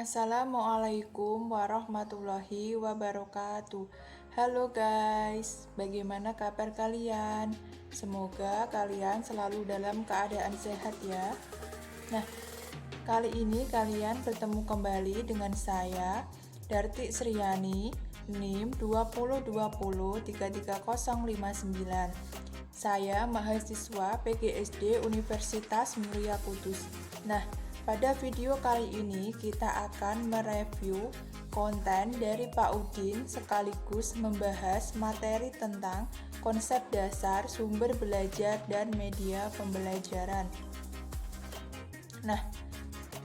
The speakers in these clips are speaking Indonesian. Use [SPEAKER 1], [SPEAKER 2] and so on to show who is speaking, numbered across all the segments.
[SPEAKER 1] Assalamualaikum warahmatullahi wabarakatuh. Halo guys, bagaimana kabar kalian? Semoga kalian selalu dalam keadaan sehat ya. Nah, kali ini kalian bertemu kembali dengan saya, Darti Sriani, NIM 202033059. Saya mahasiswa PGSD Universitas Muria Kudus. Nah, pada video kali ini kita akan mereview konten dari Pak Udin sekaligus membahas materi tentang konsep dasar sumber belajar dan media pembelajaran. Nah,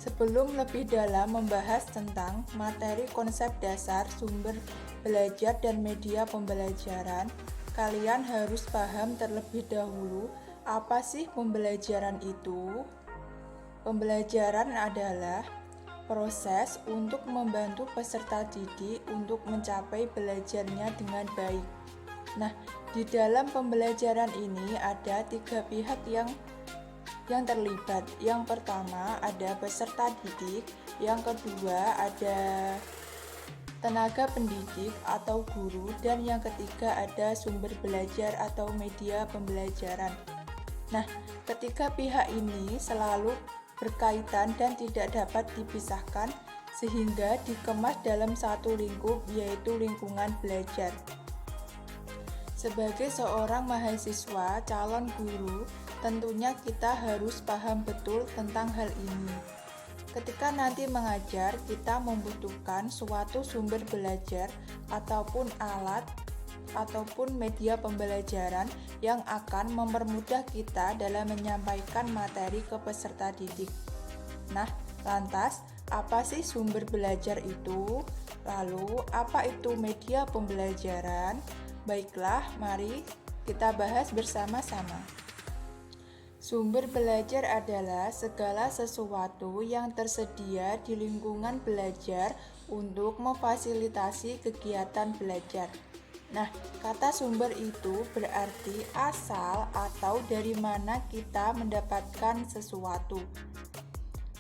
[SPEAKER 1] sebelum lebih dalam membahas tentang materi konsep dasar sumber belajar dan media pembelajaran, kalian harus paham terlebih dahulu apa sih pembelajaran itu. Pembelajaran adalah proses untuk membantu peserta didik untuk mencapai belajarnya dengan baik. Nah, di dalam pembelajaran ini ada 3 pihak yang terlibat. Yang pertama ada peserta didik, yang kedua ada tenaga pendidik atau guru, dan yang ketiga ada sumber belajar atau media pembelajaran. Nah, ketiga pihak ini selalu berkaitan dan tidak dapat dipisahkan sehingga dikemas dalam satu lingkup, yaitu lingkungan belajar. Sebagai seorang mahasiswa calon guru, tentunya kita harus paham betul tentang hal ini. Ketika nanti mengajar, kita membutuhkan suatu sumber belajar ataupun alat ataupun media pembelajaran yang akan mempermudah kita dalam menyampaikan materi ke peserta didik. Nah, lantas apa sih sumber belajar itu? Lalu, apa itu media pembelajaran? Baiklah, mari kita bahas bersama-sama. Sumber belajar adalah segala sesuatu yang tersedia di lingkungan belajar untuk memfasilitasi kegiatan belajar. Nah, kata sumber itu berarti asal atau dari mana kita mendapatkan sesuatu.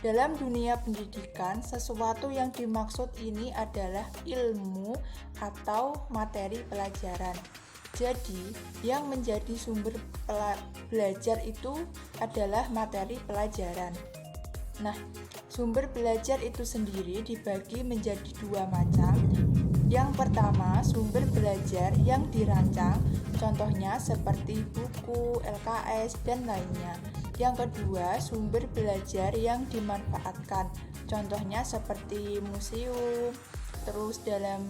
[SPEAKER 1] Dalam dunia pendidikan, sesuatu yang dimaksud ini adalah ilmu atau materi pelajaran. Jadi, yang menjadi sumber belajar itu adalah materi pelajaran. Nah, sumber belajar itu sendiri dibagi menjadi 2 macam. Yang pertama, sumber belajar yang dirancang, contohnya seperti buku, LKS, dan lainnya. Yang kedua, sumber belajar yang dimanfaatkan, contohnya seperti museum, terus dalam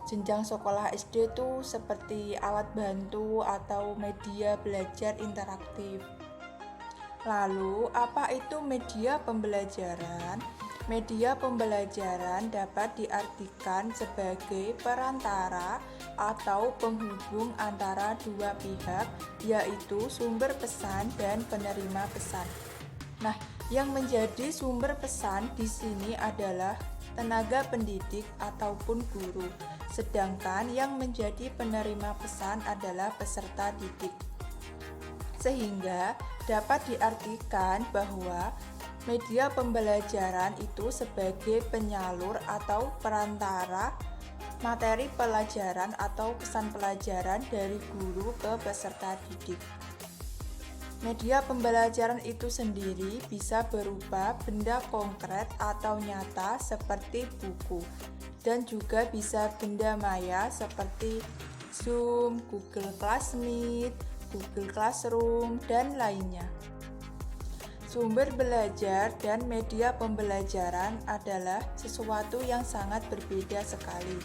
[SPEAKER 1] jenjang sekolah SD itu seperti alat bantu atau media belajar interaktif. Lalu, apa itu media pembelajaran? Media pembelajaran dapat diartikan sebagai perantara atau penghubung antara dua pihak, yaitu sumber pesan dan penerima pesan. Nah, yang menjadi sumber pesan di sini adalah tenaga pendidik ataupun guru, sedangkan yang menjadi penerima pesan adalah peserta didik. Sehingga dapat diartikan bahwa media pembelajaran itu sebagai penyalur atau perantara materi pelajaran atau pesan pelajaran dari guru ke peserta didik. Media pembelajaran itu sendiri bisa berupa benda konkret atau nyata seperti buku, dan juga bisa benda maya seperti Zoom, Google Classmeet, Google Classroom, dan lainnya. Sumber belajar dan media pembelajaran adalah sesuatu yang sangat berbeda sekali.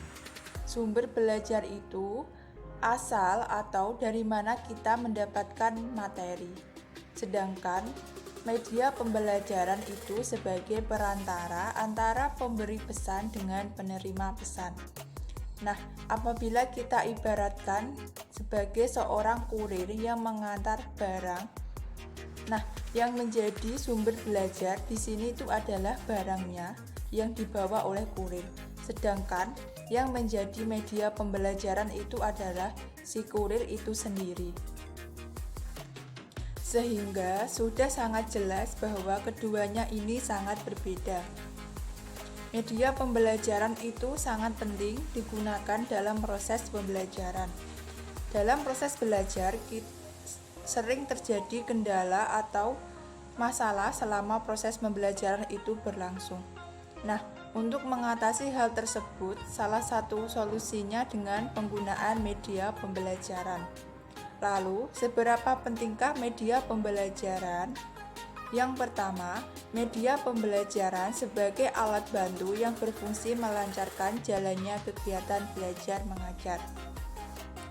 [SPEAKER 1] Sumber belajar itu asal atau dari mana kita mendapatkan materi. Sedangkan media pembelajaran itu sebagai perantara antara pemberi pesan dengan penerima pesan. Nah, apabila kita ibaratkan sebagai seorang kurir yang mengantar barang, nah, yang menjadi sumber belajar di sini itu adalah barangnya yang dibawa oleh kurir. Sedangkan yang menjadi media pembelajaran itu adalah si kurir itu sendiri. Sehingga sudah sangat jelas bahwa keduanya ini sangat berbeda. Media pembelajaran itu sangat penting digunakan dalam proses pembelajaran. Dalam proses belajar, sering terjadi kendala atau masalah selama proses pembelajaran itu berlangsung. Nah, untuk mengatasi hal tersebut, salah satu solusinya dengan penggunaan media pembelajaran. Lalu, seberapa pentingkah media pembelajaran? Yang pertama, media pembelajaran sebagai alat bantu yang berfungsi melancarkan jalannya kegiatan belajar mengajar.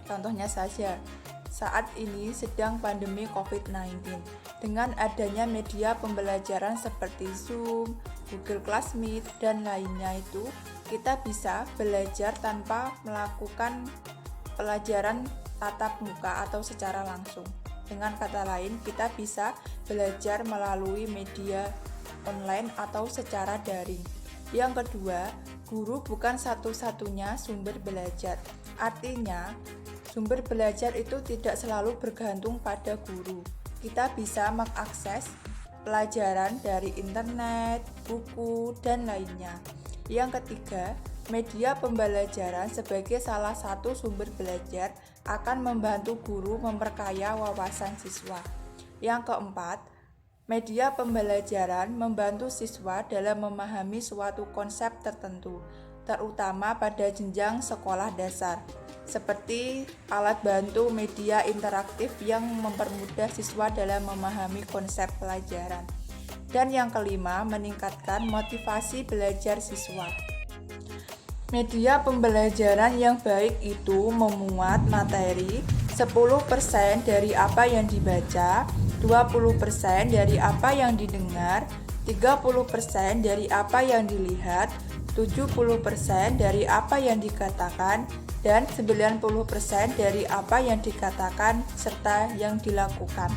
[SPEAKER 1] Contohnya saja, saat ini sedang pandemi COVID-19. Dengan adanya media pembelajaran seperti Zoom, Google Classmeet, dan lainnya itu, kita bisa belajar tanpa melakukan pelajaran tatap muka atau secara langsung. Dengan kata lain, kita bisa belajar melalui media online atau secara daring. Yang kedua, guru bukan satu-satunya sumber belajar. Artinya, sumber belajar itu tidak selalu bergantung pada guru. Kita bisa mengakses pelajaran dari internet, buku, dan lainnya. Yang ketiga, media pembelajaran sebagai salah satu sumber belajar akan membantu guru memperkaya wawasan siswa. Yang keempat, media pembelajaran membantu siswa dalam memahami suatu konsep tertentu, terutama pada jenjang sekolah dasar, seperti alat bantu media interaktif yang mempermudah siswa dalam memahami konsep pelajaran. Dan yang kelima, meningkatkan motivasi belajar siswa. Media pembelajaran yang baik itu memuat materi 10% dari apa yang dibaca, 20% dari apa yang didengar, 30% dari apa yang dilihat, 70% dari apa yang dikatakan, dan 90% dari apa yang dikatakan serta yang dilakukan.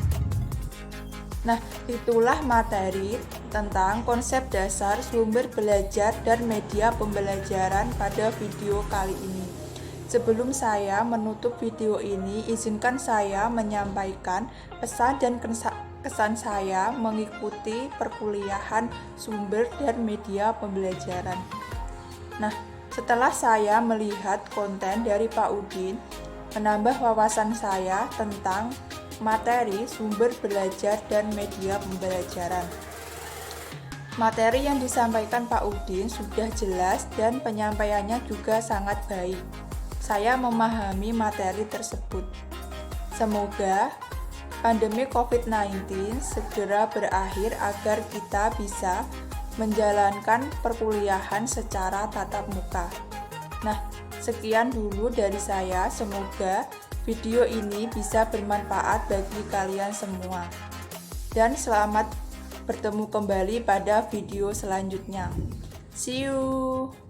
[SPEAKER 1] Nah, itulah materi tentang konsep dasar sumber belajar dan media pembelajaran pada video kali ini. Sebelum saya menutup video ini, izinkan saya menyampaikan pesan dan kesan saya mengikuti perkuliahan sumber dan media pembelajaran. Nah, setelah saya melihat konten dari Pak Udin, menambah wawasan saya tentang materi sumber belajar dan media pembelajaran. Materi yang disampaikan Pak Udin sudah jelas dan penyampaiannya juga sangat baik. Saya memahami materi tersebut. Semoga pandemi COVID-19 segera berakhir agar kita bisa menjalankan perkuliahan secara tatap muka. Nah, sekian dulu dari saya. Semoga video ini bisa bermanfaat bagi kalian semua. Dan selamat bertemu kembali pada video selanjutnya. See you!